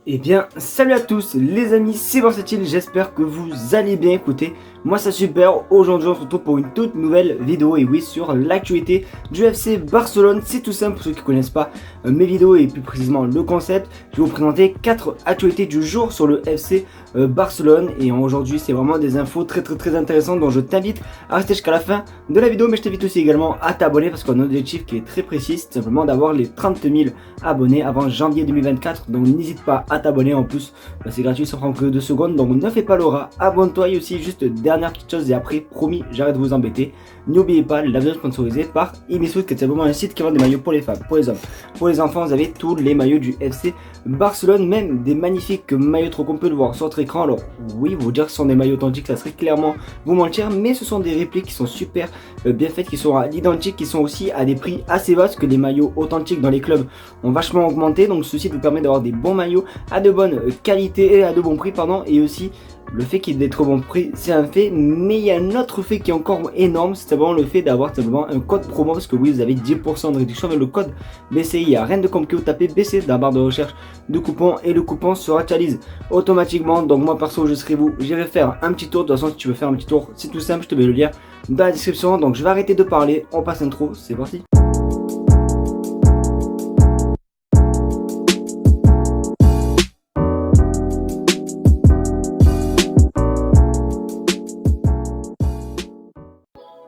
Eh bien, salut à tous les amis, c'est Versatile, j'espère que vous allez bien. Écoutez, moi ça super, aujourd'hui on se retrouve pour une toute nouvelle vidéo et oui sur l'actualité du FC Barcelone. C'est tout simple pour ceux qui ne connaissent pas mes vidéos et plus précisément le concept. Je vais vous présenter 4 actualités du jour sur le FC Barcelone et aujourd'hui c'est vraiment des infos très intéressantes dont je t'invite à rester jusqu'à la fin de la vidéo. Mais je t'invite aussi également à t'abonner parce qu'on a un objectif qui est très précis, c'est simplement d'avoir les 30 000 abonnés avant janvier 2024. Donc n'hésite pas à t'abonner, en plus c'est gratuit, ça prend que 2 secondes, donc ne fais pas le rat, abonne-toi. Et aussi juste dernière petite chose et après promis j'arrête de vous embêter, n'oubliez pas la vidéo sponsorisée par Imisfoot, qui est simplement un site qui vend des maillots pour les femmes, pour les hommes, pour les enfants. Vous avez tous les maillots du FC Barcelone, même des magnifiques maillots trop qu'on peut le voir sur votre écran. Alors oui, vous dire que ce sont des maillots authentiques, ça serait clairement vous mentir, mais ce sont des répliques qui sont super bien faites, qui sont à l'identique, qui sont aussi à des prix assez bas, parce que les maillots authentiques dans les clubs ont vachement augmenté. Donc ce site vous permet d'avoir des bons maillots à de bonne qualité et à de bons prix, pardon. Et aussi le fait qu'il ait des très bons prix, c'est un fait, mais il y a un autre fait qui est encore énorme, c'est simplement le fait d'avoir simplement un code promo, parce que oui, vous avez 10% de réduction avec le code BCI. Il n'y a rien de compliqué, vous tapez BC dans la barre de recherche de coupons et le coupon se actualise automatiquement. Donc moi perso, je serai vous, j'irai faire un petit tour. De toute façon, si tu veux faire un petit tour, c'est tout simple, je te mets le lien dans la description. Donc je vais arrêter de parler, on passe l'intro, c'est parti.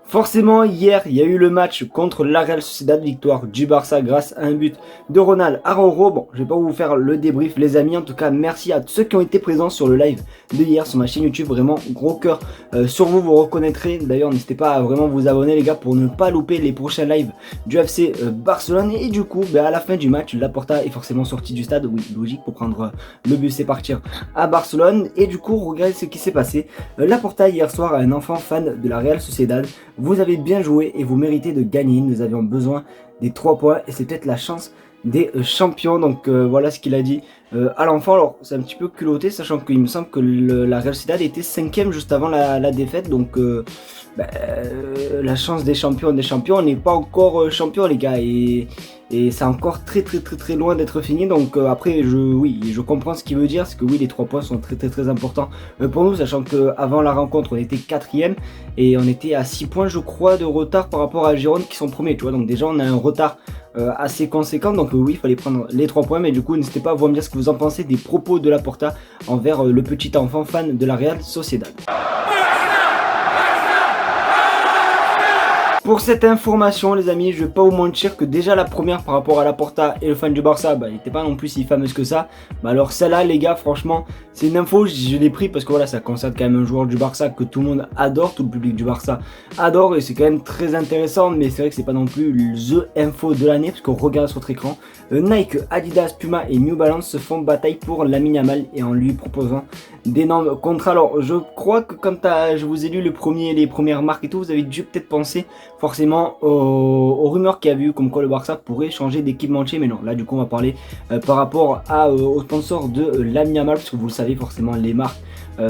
Forcément, hier, il y a eu le match contre la Real Sociedad, victoire du Barça grâce à un but de Ronald Araujo. Bon, je vais pas vous faire le débrief les amis, en tout cas merci à tous ceux qui ont été présents sur le live de hier sur ma chaîne YouTube, vraiment gros cœur sur vous, vous reconnaîtrez. D'ailleurs, n'hésitez pas à vraiment vous abonner les gars pour ne pas louper les prochains lives du FC Barcelone. Et du coup, à la fin du match, Laporta est forcément sorti du stade, oui, logique, pour prendre le bus et partir à Barcelone. Et du coup, regardez ce qui s'est passé. Laporta hier soir, un enfant fan de la Real Sociedad: vous avez bien joué et vous méritez de gagner. Nous avions besoin des 3 points et c'est peut-être la chance des champions. Donc voilà ce qu'il a dit à l'enfant. Alors c'est un petit peu culotté, sachant qu'il me semble que la Real Sociedad était 5ème juste avant la défaite. Donc la chance des champions, on n'est pas encore champion les gars, et c'est encore très loin d'être fini. Donc après je comprends ce qu'il veut dire, c'est que oui, les 3 points sont très importants pour nous, sachant que avant la rencontre on était 4ème et on était à 6 points je crois de retard par rapport à Girone qui sont premiers, tu vois. Donc déjà on a un retard assez conséquent. Donc oui, il fallait prendre les 3 points. Mais du coup n'hésitez pas à vous me dire ce que vous en pensez des propos de Laporta envers le petit enfant fan de la Real Sociedad. Pour cette information les amis, je vais pas vous mentir que déjà la première par rapport à Laporta et le fan du Barça, elle n'était pas non plus si fameuse que ça. Alors celle-là les gars, franchement c'est une info, je l'ai pris parce que voilà, ça concerne quand même un joueur du Barça que tout le monde adore, tout le public du Barça adore, et c'est quand même très intéressant. Mais c'est vrai que c'est pas non plus the info de l'année, parce qu'on regarde sur votre écran, Nike, Adidas, Puma et New Balance se font bataille pour Lamine Yamal et en lui proposant d'énormes contrats. Alors je crois que comme je vous ai lu les premières marques et tout, vous avez dû peut-être penser forcément aux rumeurs qu'il y a eu comme quoi le Barça pourrait changer d'équipementier. Mais non, là du coup on va parler par rapport au sponsor de Lamine Yamal, parce que vous le savez forcément, les marques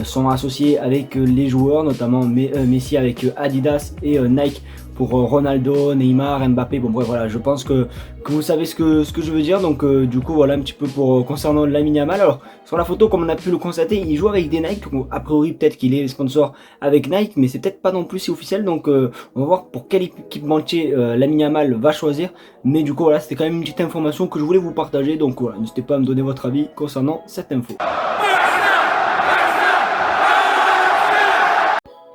sont associées avec les joueurs, notamment Messi avec Adidas et Nike pour Ronaldo, Neymar, Mbappé. Bon bref voilà, je pense que vous savez ce que je veux dire. Donc du coup voilà un petit peu pour concernant Lamine Yamal. Alors sur la photo, comme on a pu le constater, il joue avec des Nike. Donc, a priori peut-être qu'il est sponsor avec Nike, mais c'est peut-être pas non plus si officiel. Donc on va voir pour quel équipementier Lamine Yamal va choisir. Mais du coup voilà, c'était quand même une petite information que je voulais vous partager. Donc voilà, n'hésitez pas à me donner votre avis concernant cette info.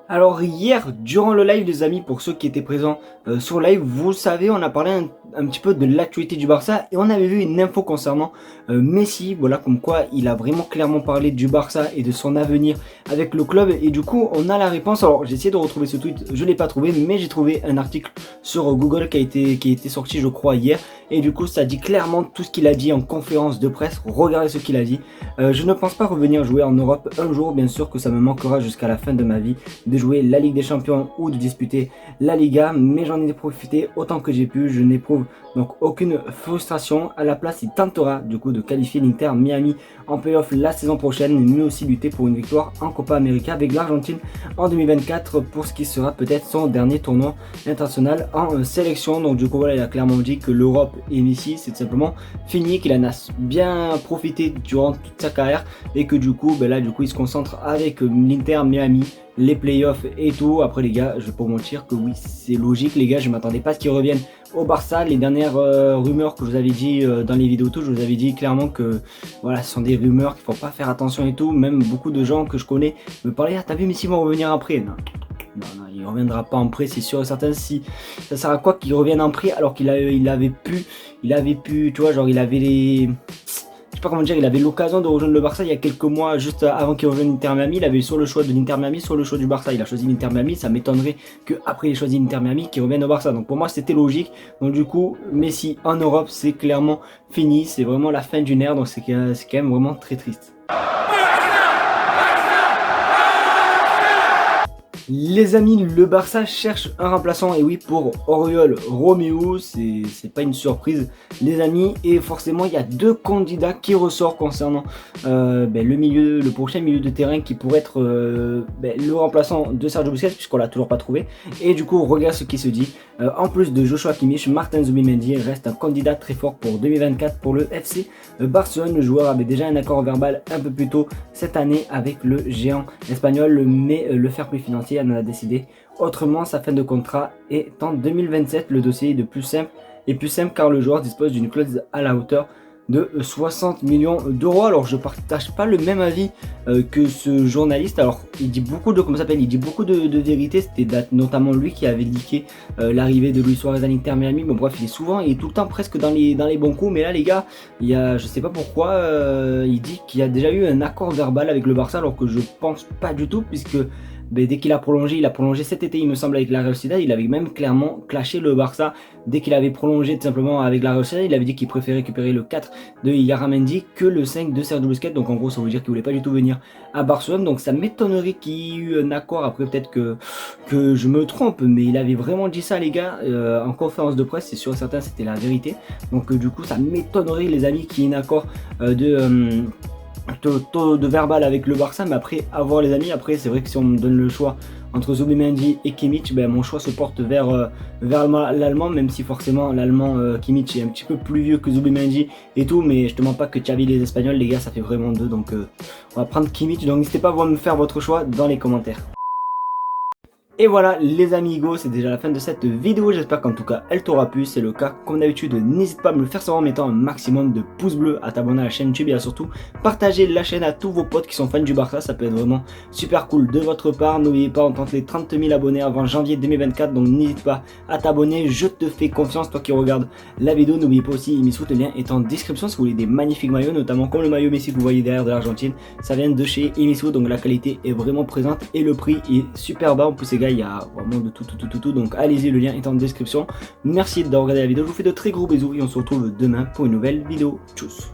Alors hier, durant le live les amis, pour ceux qui étaient présents sur live, vous savez, on a parlé un petit peu de l'actualité du Barça et on avait vu une info concernant Messi, voilà, comme quoi il a vraiment clairement parlé du Barça et de son avenir avec le club. Et du coup on a la réponse. Alors j'ai essayé de retrouver ce tweet, je l'ai pas trouvé, mais j'ai trouvé un article sur Google qui a été sorti je crois hier, et du coup ça dit clairement tout ce qu'il a dit en conférence de presse. Regardez ce qu'il a dit: je ne pense pas revenir jouer en Europe un jour, bien sûr que ça me manquera jusqu'à la fin de ma vie de jouer la Ligue des Champions ou de disputer la Liga, mais j'en ai profité autant que j'ai pu. Je n'éprouve coup donc aucune frustration. À la place, il tentera du coup de qualifier l'Inter Miami en playoff la saison prochaine, mais aussi lutter pour une victoire en Copa América avec l'Argentine en 2024 pour ce qui sera peut-être son dernier tournoi international en sélection. Donc du coup voilà, il a clairement dit que l'Europe et Messi c'est tout simplement fini, qu'il en a bien profité durant toute sa carrière et que du coup là du coup il se concentre avec l'Inter Miami, les playoffs et tout. Après les gars, je vais pas vous mentir que oui, c'est logique les gars, je m'attendais pas à ce qu'ils reviennent au Barça. Les dernières rumeurs que je vous avais dit dans les vidéos tout, je vous avais dit clairement que voilà, ce sont des rumeurs qu'il faut pas faire attention et tout. Même beaucoup de gens que je connais me parlaient, ah t'as vu Messi va revenir après. Non, il reviendra pas en prêt, c'est sûr et certain. Si ça sert à quoi qu'il revienne en prêt alors qu'il avait pu, tu vois, genre il avait les, je sais pas comment dire, il avait l'occasion de rejoindre le Barça il y a quelques mois, juste avant qu'il rejoigne l'Inter Miami. Il avait soit le choix de l'Inter Miami, soit le choix du Barça. Il a choisi l'Inter Miami, ça m'étonnerait qu'après il ait choisi l'Inter Miami qu'il revienne au Barça. Donc pour moi c'était logique. Donc du coup, Messi en Europe c'est clairement fini, c'est vraiment la fin d'une ère, donc c'est quand même vraiment très triste. Les amis, le Barça cherche un remplaçant, et oui, pour Oriol Romeu, c'est pas une surprise les amis, et forcément il y a deux candidats qui ressortent concernant le prochain milieu de terrain qui pourrait être le remplaçant de Sergio Busquets, puisqu'on l'a toujours pas trouvé. Et du coup on regarde ce qui se dit, en plus de Joshua Kimmich, Martin Zubimendi reste un candidat très fort pour 2024 pour le FC Barcelone. Le joueur avait déjà un accord verbal un peu plus tôt cette année avec le géant espagnol, mais le fair play financier en a décidé autrement. Sa fin de contrat est en 2027. Le dossier est plus simple car le joueur dispose d'une clause à la hauteur de 60 millions d'euros. Alors je partage pas le même avis que ce journaliste. Alors il dit beaucoup de de vérité. C'était notamment lui qui avait leaké l'arrivée de Luis Suarez à l'Inter Miami. Bon bref, il est tout le temps presque dans les bons coups, mais là les gars, je sais pas pourquoi il dit qu'il y a déjà eu un accord verbal avec le Barça, alors que je pense pas du tout, puisque dès qu'il a prolongé cet été il me semble avec la Real Sociedad. Il avait même clairement clashé le Barça dès qu'il avait prolongé tout simplement avec la Real Sociedad. Il avait dit qu'il préférait récupérer le 4 de Yaramendi que le 5 de Sergio Busquets. Donc en gros ça veut dire qu'il voulait pas du tout venir à Barcelone. Donc ça m'étonnerait qu'il y ait eu un accord. Après peut-être que je me trompe, mais il avait vraiment dit ça les gars en conférence de presse, c'est sûr et certain, c'était la vérité. Donc du coup ça m'étonnerait les amis qu'il y ait un accord de verbal avec le Barça. Mais après à voir les amis. Après c'est vrai que si on me donne le choix entre Zubimendi et Kimmich, mon choix se porte vers l'allemand, même si forcément l'allemand Kimmich est un petit peu plus vieux que Zubimendi et tout, mais je te mens pas que Xavi les Espagnols les gars ça fait vraiment deux, donc on va prendre Kimmich. Donc n'hésitez pas à me faire votre choix dans les commentaires. Et voilà les amigos, c'est déjà la fin de cette vidéo, j'espère qu'en tout cas elle t'aura plu. C'est le cas, comme d'habitude n'hésite pas à me le faire savoir en mettant un maximum de pouces bleus, à t'abonner à la chaîne YouTube et à surtout partager la chaîne à tous vos potes qui sont fans du Barça. Ça peut être vraiment super cool de votre part. N'oubliez pas, on tente les 30 000 abonnés avant janvier 2024, donc n'hésite pas à t'abonner, je te fais confiance toi qui regardes la vidéo. N'oubliez pas aussi Imisfoot, le lien est en description si vous voulez des magnifiques maillots, notamment comme le maillot Messi que vous voyez derrière de l'Argentine. Ça vient de chez Imisfoot, donc la qualité est vraiment présente et le prix est super bas. En plus les gars, il y a vraiment de tout, donc allez-y, le lien est en description. Merci d'avoir regardé la vidéo, je vous fais de très gros bisous et on se retrouve demain pour une nouvelle vidéo. Tchuss.